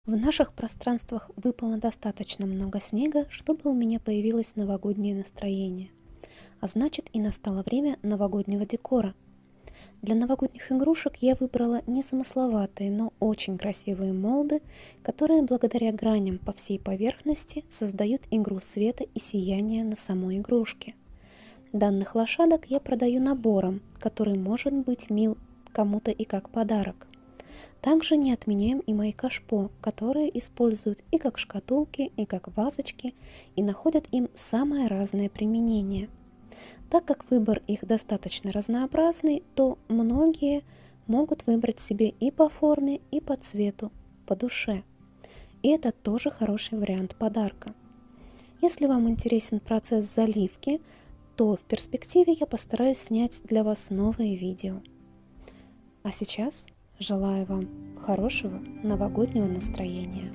В наших пространствах выпало достаточно много снега, чтобы у меня появилось новогоднее настроение. А значит, и настало время новогоднего декора. Для новогодних игрушек я выбрала незамысловатые, но очень красивые молды, которые благодаря граням по всей поверхности создают игру света и сияния на самой игрушке. Данных лошадок я продаю набором, который может быть мил кому-то и как подарок. Также не отменяем и мои кашпо, которые используют и как шкатулки, и как вазочки, и находят им самое разное применение. Так как выбор их достаточно разнообразный, то многие могут выбрать себе и по форме, и по цвету, по душе. И это тоже хороший вариант подарка. Если вам интересен процесс заливки, то в перспективе я постараюсь снять для вас новые видео. А сейчас желаю вам хорошего новогоднего настроения.